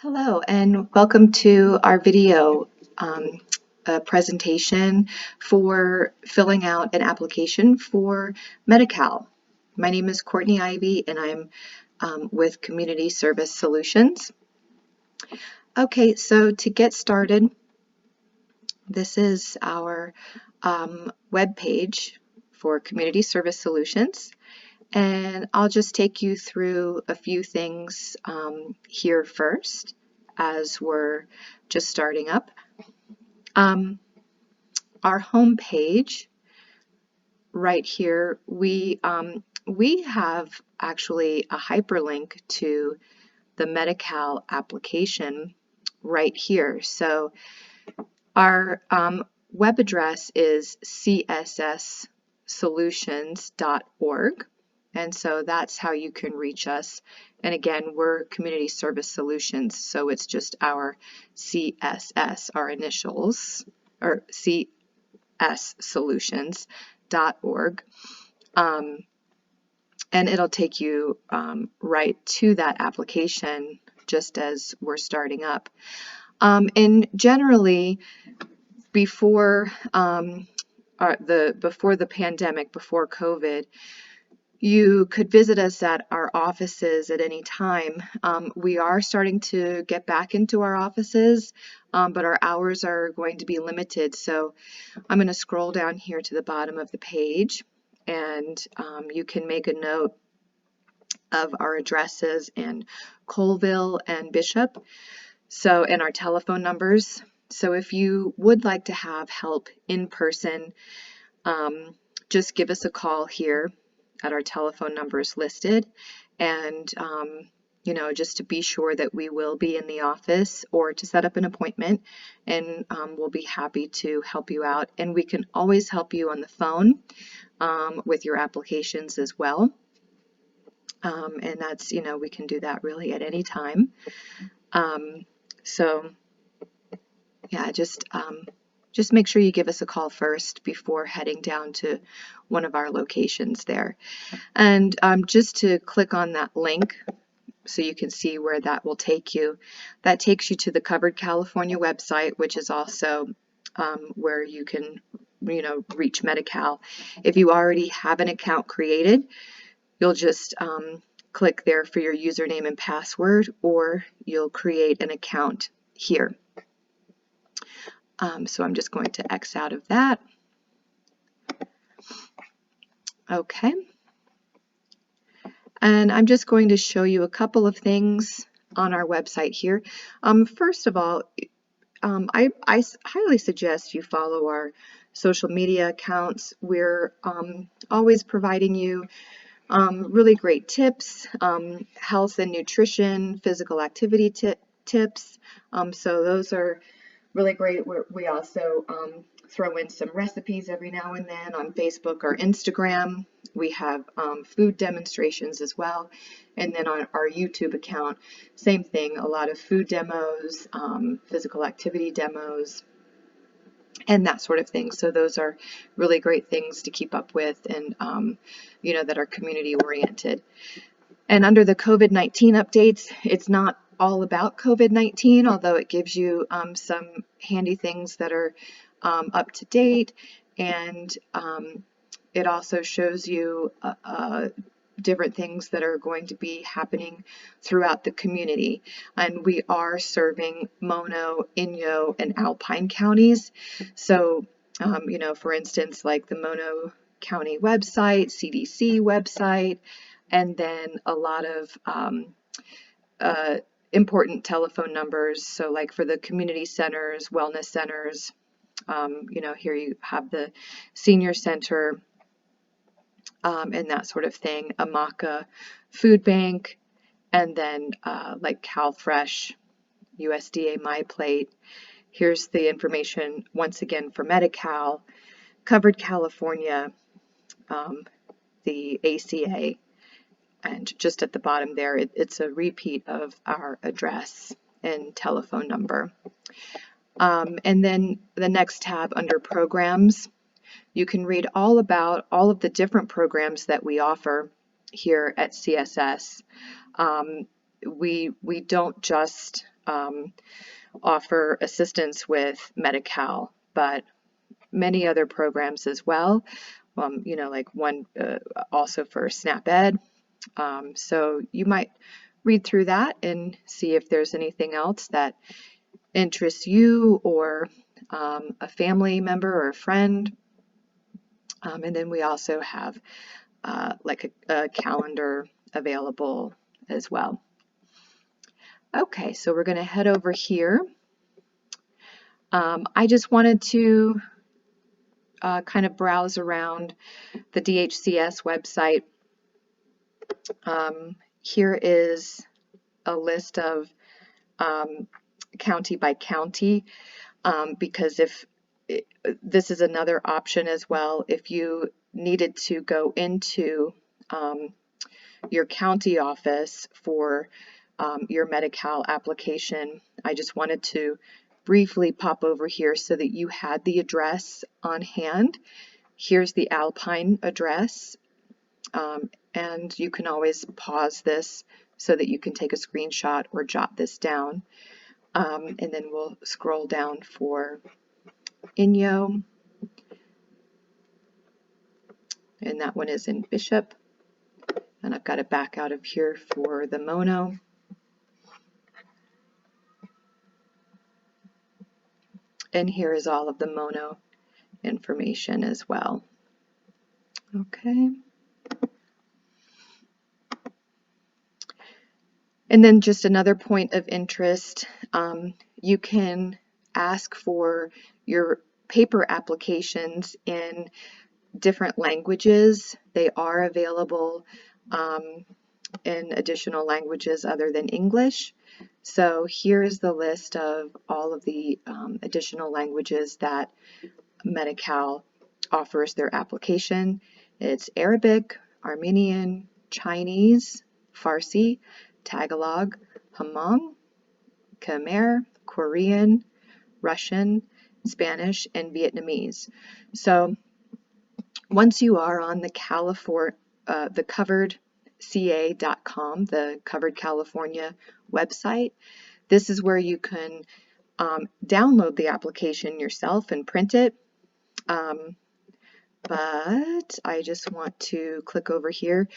Hello, and welcome to our video presentation for filling out an application for Medi-Cal. My name is Courtney Ivy, and I'm with Community Service Solutions. Okay, so to get started, this is our web page for Community Service Solutions. And I'll just take you through a few things here first as we're just starting up. Our home page right here, we have actually a hyperlink to the Medi-Cal application right here. So our web address is csssolutions.org. And so that's how you can reach us. And again, we're Community Service Solutions, so it's just our CSS, our initials, or cssolutions.org. And it'll take you right to that application just as we're starting up. And generally, before the pandemic, before COVID, you could visit us at our offices at any time. We are starting to get back into our offices, but our hours are going to be limited. So I'm going to scroll down here to the bottom of the page, and you can make a note of our addresses in Colville and Bishop, and our telephone numbers. So if you would like to have help in person, just give us a call here at our telephone numbers listed, and just to be sure that we will be in the office, or to set up an appointment, and we'll be happy to help you out. And we can always help you on the phone with your applications as well, and that's, we can do that really at any time. So yeah, just make sure you give us a call first before heading down to one of our locations there. And just to click on that link so you can see where that will take you. That takes you to the Covered California website, which is also where you can reach Medi-Cal. If you already have an account created, you'll just click there for your username and password, or you'll create an account here. So I'm just going to X out of that. Okay. And I'm just going to show you a couple of things on our website here. First of all, I highly suggest you follow our social media accounts. We're always providing you really great tips, health and nutrition, physical activity tips. So those are really great. We also throw in some recipes every now and then on Facebook or Instagram. We have food demonstrations as well. And then on our YouTube account, same thing, a lot of food demos, physical activity demos, and that sort of thing. So those are really great things to keep up with, and that are community oriented. And under the COVID-19 updates, it's not all about COVID-19, although it gives you some handy things that are up to date, and it also shows you different things that are going to be happening throughout the community. And we are serving Mono, Inyo, and Alpine counties. So, for instance, like the Mono County website, CDC website, and then a lot of important telephone numbers. So like for the community centers, wellness centers, here you have the senior center, and that sort of thing, Amaka Food Bank, and then like CalFresh, USDA MyPlate. Here's the information once again for Medi-Cal, Covered California, the ACA, and just at the bottom there, it's a repeat of our address and telephone number. And then the next tab under programs, you can read all about all of the different programs that we offer here at CSS. We don't just offer assistance with Medi-Cal, but many other programs as well. Like one also for SNAP Ed. So you might read through that and see if there's anything else that interests you or a family member or a friend. And then we also have like a calendar available as well. Okay, so we're going to head over here. I just wanted to kind of browse around the DHCS website. Here is a list of county by county, because if this is another option as well, if you needed to go into your county office for your Medi-Cal application, I just wanted to briefly pop over here so that you had the address on hand. Here's the Alpine address, and you can always pause this so that you can take a screenshot or jot this down. And then we'll scroll down for Inyo, and that one is in Bishop. And I've got to back out of here for the Mono. And here is all of the Mono information as well. Okay. And then just another point of interest, you can ask for your paper applications in different languages. They are available in additional languages other than English. So here is the list of all of the additional languages that Medi-Cal offers their application. It's Arabic, Armenian, Chinese, Farsi, Tagalog, Hmong, Khmer, Korean, Russian, Spanish, and Vietnamese. So once you are on the coveredca.com, the Covered California website, this is where you can download the application yourself and print it. But I just want to click over here.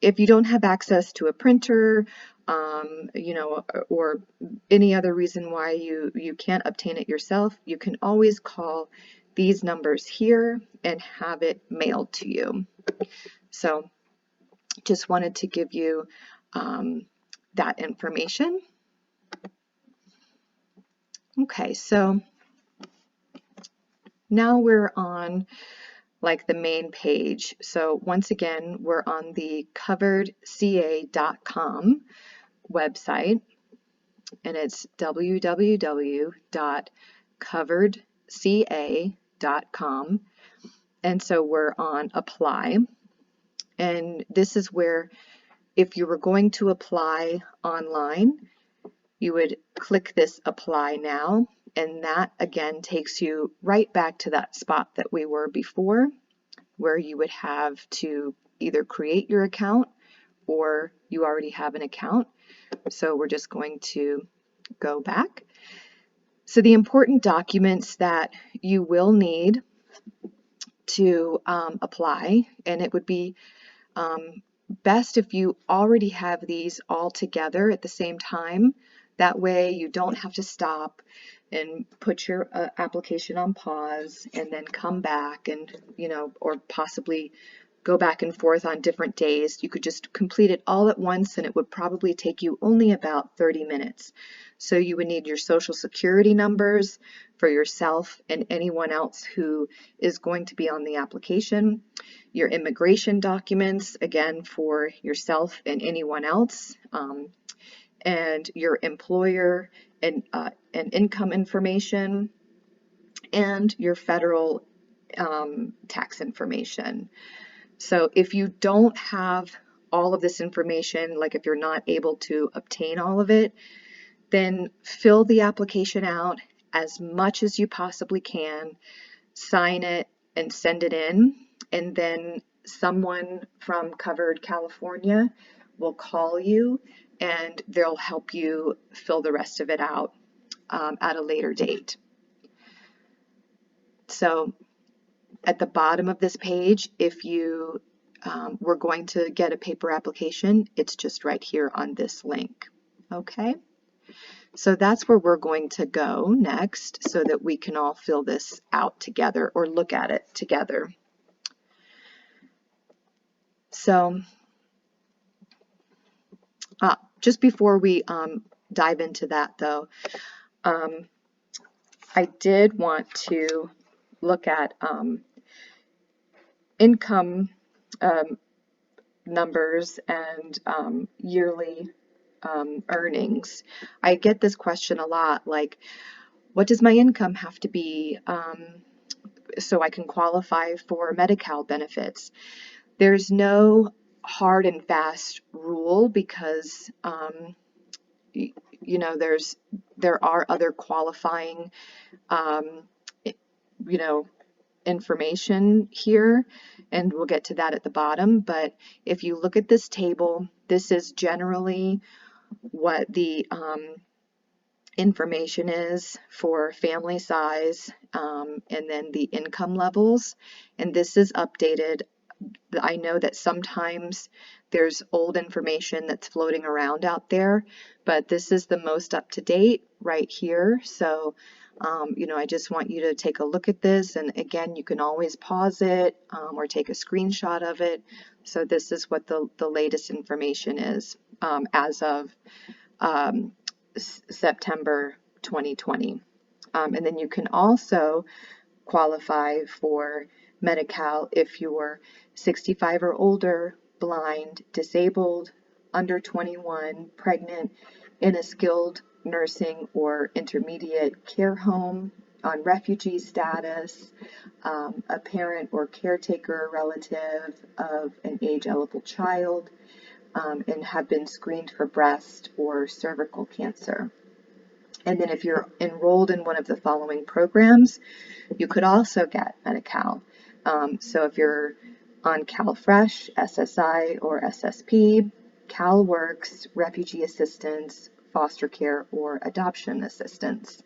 If you don't have access to a printer, or any other reason why you can't obtain it yourself, you can always call these numbers here and have it mailed to you. So just wanted to give you that information. Okay, so now we're on like the main page. So once again, we're on the coveredca.com website, and it's www.coveredca.com. And so we're on apply. And this is where, if you were going to apply online, you would click this apply now. And that again takes you right back to that spot that we were before, where you would have to either create your account or you already have an account. So we're just going to go back. So the important documents that you will need to apply, and it would be best if you already have these all together at the same time. That way you don't have to stop and put your application on pause and then come back and, or possibly go back and forth on different days. You could just complete it all at once, and it would probably take you only about 30 minutes. So you would need your social security numbers for yourself and anyone else who is going to be on the application, your immigration documents, again, for yourself and anyone else, and your employer and income information, and your federal tax information. So if you don't have all of this information, like if you're not able to obtain all of it, then fill the application out as much as you possibly can, sign it and send it in, and then someone from Covered California will call you and they'll help you fill the rest of it out at a later date. So at the bottom of this page, if you were going to get a paper application, it's just right here on this link. Okay, so that's where we're going to go next so that we can all fill this out together or look at it together. So just before we dive into that though, I did want to look at income numbers and yearly earnings. I get this question a lot, like, what does my income have to be so I can qualify for Medi-Cal benefits? There's no hard and fast rule because you know, there are other qualifying you know, information here, and we'll get to that at the bottom. But if you look at this table, this is generally what the information is for family size and then the income levels, and this is updated. I know that sometimes there's old information that's floating around out there, but this is the most up to date right here. So you know, I just want you to take a look at this, and again, you can always pause it or take a screenshot of it. So this is what the latest information is as of September 2020. And then you can also qualify for Medi-Cal if you're 65 or older, blind, disabled, under 21, pregnant, in a skilled nursing or intermediate care home, on refugee status, a parent or caretaker relative of an age-eligible child, and have been screened for breast or cervical cancer. And then if you're enrolled in one of the following programs, you could also get Medi-Cal. So if you're on CalFresh, SSI, or SSP, CalWorks, Refugee Assistance, Foster Care, or Adoption Assistance.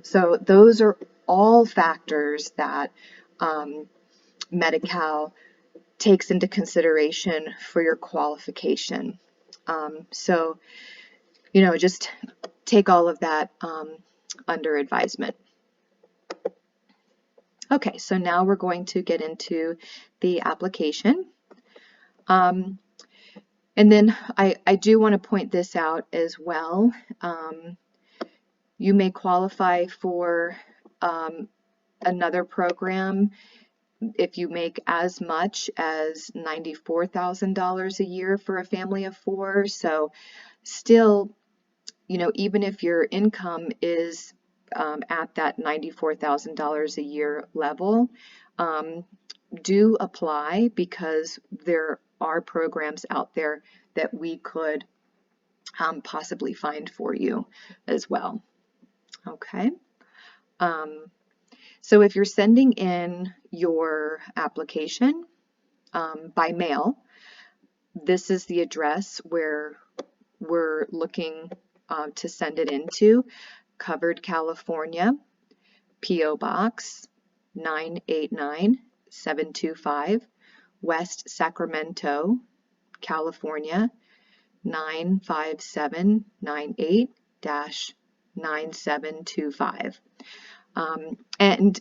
So those are all factors that Medi-Cal takes into consideration for your qualification. So, you know, just take all of that under advisement. Okay, so now we're going to get into the application. And then I do want to point this out as well. You may qualify for another program if you make as much as $94,000 a year for a family of 4. So still, you know, even if your income is at that $94,000 a year level, do apply, because there are programs out there that we could possibly find for you as well. Okay. So if you're sending in your application by mail, this is the address where we're looking to send it into: Covered California, P.O. Box 989725, West Sacramento, California 95798-9725. And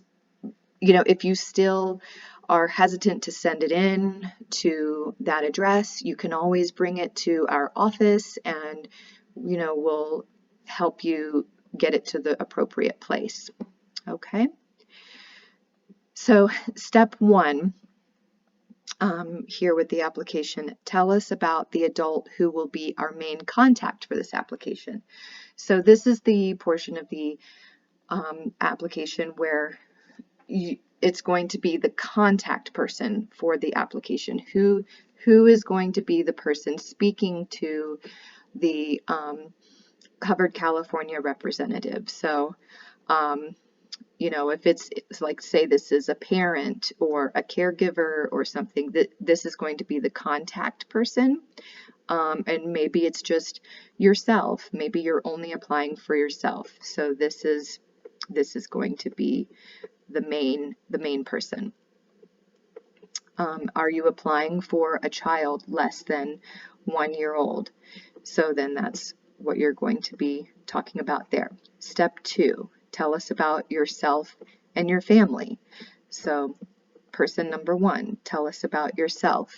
you know, if you still are hesitant to send it in to that address, you can always bring it to our office, and you know, we'll help you get it to the appropriate place. Okay. So step 1 here with the application: tell us about the adult who will be our main contact for this application. So this is the portion of the application where it's going to be the contact person for the application. Who is going to be the person speaking to the Covered California representative? So You know, if it's like, say this is a parent or a caregiver or something, that this is going to be the contact person. And maybe it's just yourself. Maybe you're only applying for yourself. So this is going to be the main person. Are you applying for a child less than 1 year old? So then that's what you're going to be talking about there. Step 2, tell us about yourself and your family. So person number 1, tell us about yourself.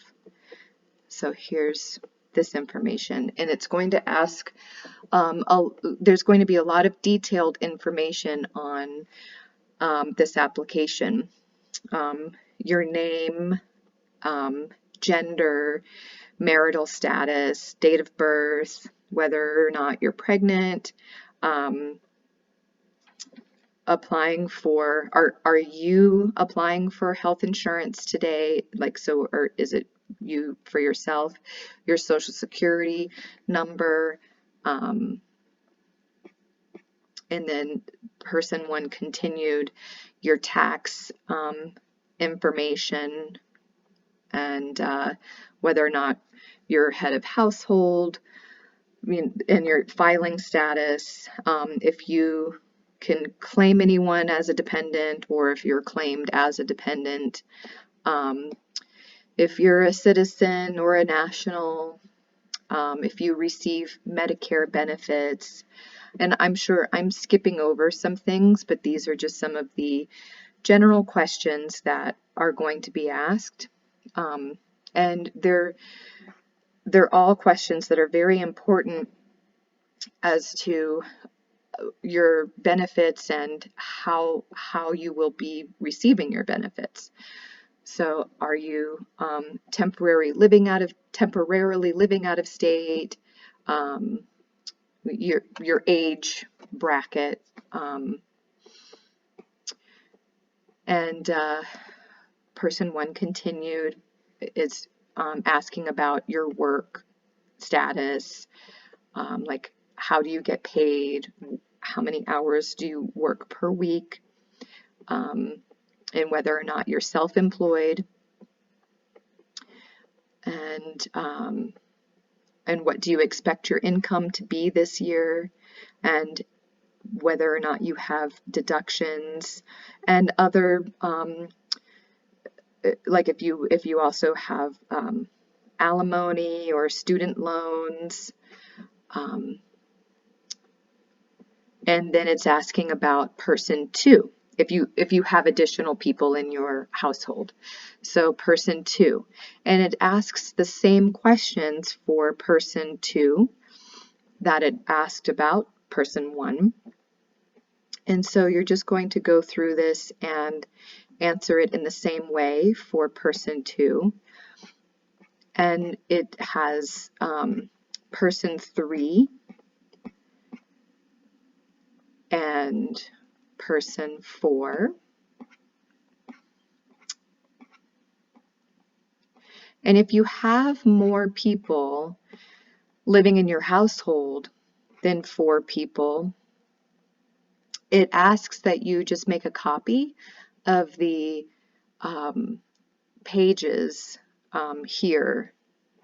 So here's this information, and it's going to ask, there's going to be a lot of detailed information on this application. Your name, gender, marital status, date of birth, whether or not you're pregnant, applying for, are you applying for health insurance today? Like, so, or is it you for yourself? Your social security number, and then person 1 continued, your tax information, and whether or not you're head of household, and your filing status, if you can claim anyone as a dependent or if you're claimed as a dependent, if you're a citizen or a national, if you receive Medicare benefits. And I'm sure I'm skipping over some things, but these are just some of the general questions that are going to be asked. And they're all questions that are very important as to your benefits and how you will be receiving your benefits. So are you temporarily living out of state, your age bracket, and person 1 continued is asking about your work status, like how do you get paid, how many hours do you work per week, and whether or not you're self-employed, and what do you expect your income to be this year, and whether or not you have deductions, and other, like if you also have alimony or student loans. And then it's asking about person 2, if you have additional people in your household. So person 2, and it asks the same questions for person 2 that it asked about person 1. And so you're just going to go through this and answer it in the same way for person 2. And it has person 3 and person 4. And if you have more people living in your household than 4 people, it asks that you just make a copy of the pages here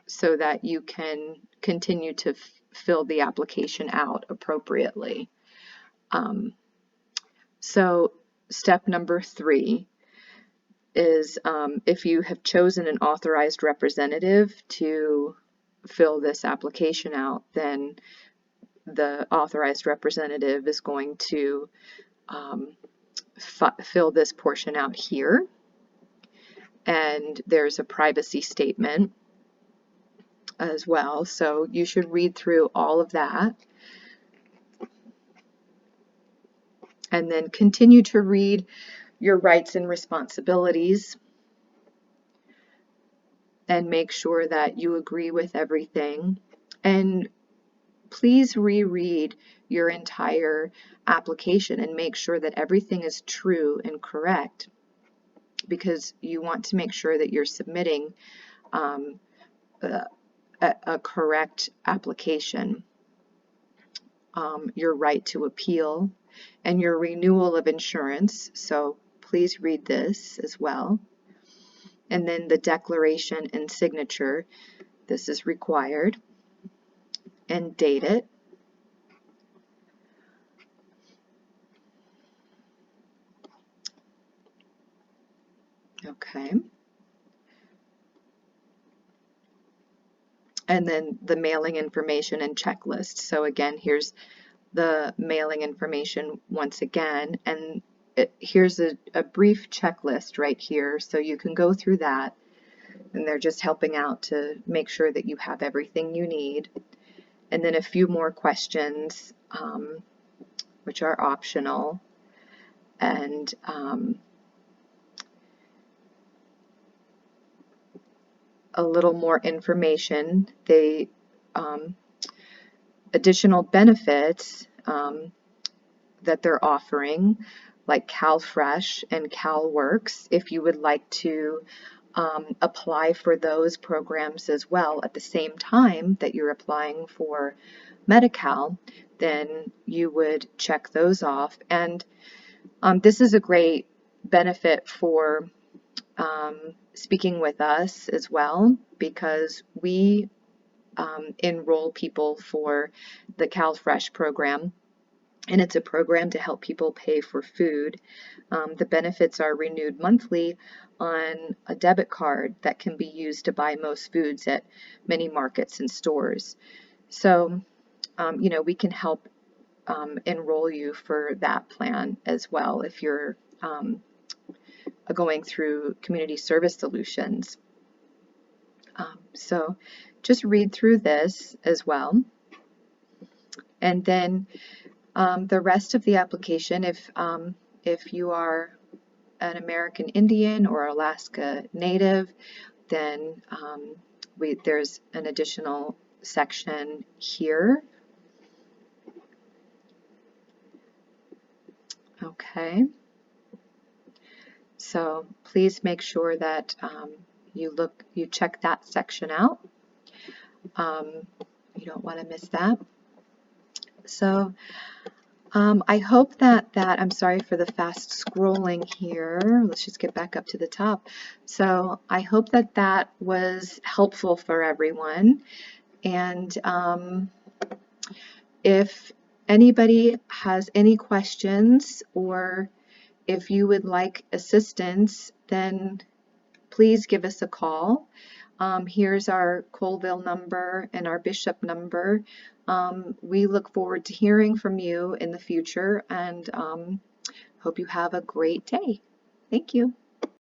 so that you can continue to fill the application out appropriately. So step number 3 is if you have chosen an authorized representative to fill this application out, then the authorized representative is going to fill this portion out here. And there's a privacy statement as well, so you should read through all of that. And then continue to read your rights and responsibilities and make sure that you agree with everything. And please reread your entire application and make sure that everything is true and correct, because you want to make sure that you're submitting a correct application. Your right to appeal, and your renewal of insurance. So please read this as well. And then the declaration and signature. This is required. And date it. Okay. And then the mailing information and checklist. So again, here's the mailing information once again, and here's a brief checklist right here, so you can go through that, and they're just helping out to make sure that you have everything you need. And then a few more questions, which are optional, and a little more information. They additional benefits that they're offering, like CalFresh and CalWorks, if you would like to apply for those programs as well at the same time that you're applying for Medi-Cal, then you would check those off. And this is a great benefit for speaking with us as well, because we enroll people for the CalFresh program. And it's a program to help people pay for food. The benefits are renewed monthly on a debit card that can be used to buy most foods at many markets and stores. So, you know, we can help enroll you for that plan as well if you're going through Community Service Solutions. So just read through this as well. And then the rest of the application, if you are an American Indian or Alaska Native, then there's an additional section here. Okay. So please make sure that you check that section out. You don't want to miss that. So I hope that I'm sorry for the fast scrolling here. Let's just get back up to the top. So I hope that that was helpful for everyone. And if anybody has any questions, or if you would like assistance, then please give us a call. Here's our Colville number and our Bishop number. We look forward to hearing from you in the future, and hope you have a great day. Thank you.